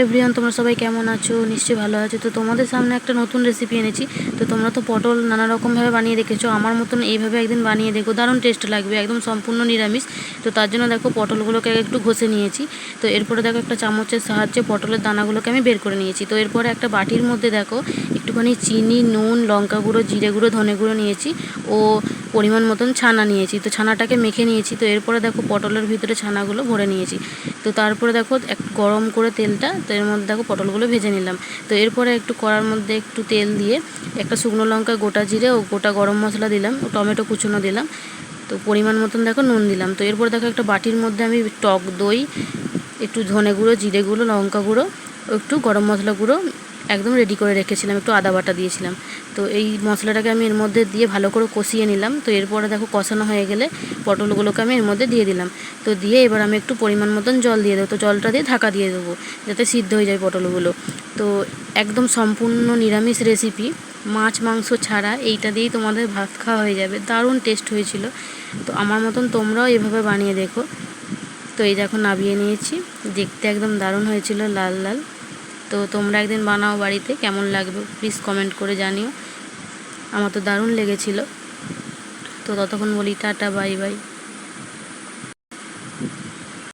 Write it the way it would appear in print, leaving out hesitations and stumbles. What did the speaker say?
Everyone, তোমরা সবাই কেমন আছো? নিশ্চয়ই ভালো আছো। তো তোমাদের সামনে একটা নতুন রেসিপি এনেছি। তো তোমরা তো পটল নানা রকমভাবে বানিয়ে দেখেছো, আমার মতন এইভাবে একদিন বানিয়ে দেখো, দারুণ টেস্ট লাগবে, একদম সম্পূর্ণ নিরামিষ। তো তার জন্য দেখো পটলগুলোকে একটু ঘষে নিয়েছি। তো এরপরে দেখো একটা চামচের সাহায্যে পটলের দানাগুলোকে আমি বের করে নিয়েছি। তো এরপরে একটা বাটির মধ্যে দেখো একটুখানি চিনি, নুন, লঙ্কা গুঁড়ো, জিরে গুঁড়ো, ধনে গুঁড়ো নিয়েছি ও পরিমাণ মতন ছানা নিয়েছি। তো ছানাটাকে মেখে নিয়েছি। তো এরপরে দেখো পটলের ভিতরে ছানাগুলো ভরে নিয়েছি। তো তারপরে দেখো গরম করে তেলটা, তো এর মধ্যে দেখো পটলগুলো ভেজে নিলাম। তো এরপরে একটু কড়ার মধ্যে একটু তেল দিয়ে একটা শুকনো লঙ্কা, গোটা জিরে ও গোটা গরম মশলা দিলাম ও টমেটো কুচুনো দিলাম। তো পরিমাণ মতন দেখো নুন দিলাম। তো এরপর দেখো একটা বাটির মধ্যে আমি টক দই, একটু ধনে গুঁড়ো, জিরে গুঁড়ো, লঙ্কা গুঁড়ো ও একটু গরম মশলা গুঁড়ো একদম রেডি করে রেখেছিলাম, একটু আদা বাটা দিয়েছিলাম। তো এই মশলাটাকে আমি এর মধ্যে দিয়ে ভালো করে কষিয়ে নিলাম। তো এরপরে দেখো কষানো হয়ে গেলে পটলগুলোকে আমি এর মধ্যে দিয়ে দিলাম। তো দিয়ে এবার আমি একটু পরিমাণ মতন জল দিয়ে দেবো। তো জলটা দিয়ে ঢাকা দিয়ে দেবো যাতে সিদ্ধ হয়ে যায় পটলগুলো। তো একদম সম্পূর্ণ নিরামিষ রেসিপি, মাছ মাংস ছাড়া এইটা দিয়েই তোমাদের ভাত খাওয়া হয়ে যাবে। দারুণ টেস্ট হয়েছিল। তো আমার মতন তোমরাও এভাবে বানিয়ে দেখো। তো এই দেখো নামিয়ে নিয়েছি, দেখতে একদম দারুণ হয়েছিল, লাল লাল। তো তোমরা একদিন বানাও বাড়িতে, কেমন লাগবে প্লিজ কমেন্ট করে জানিও। আমার তো দারুণ লেগেছিল। তো ততক্ষণ বলি টাটা, বাই বাই।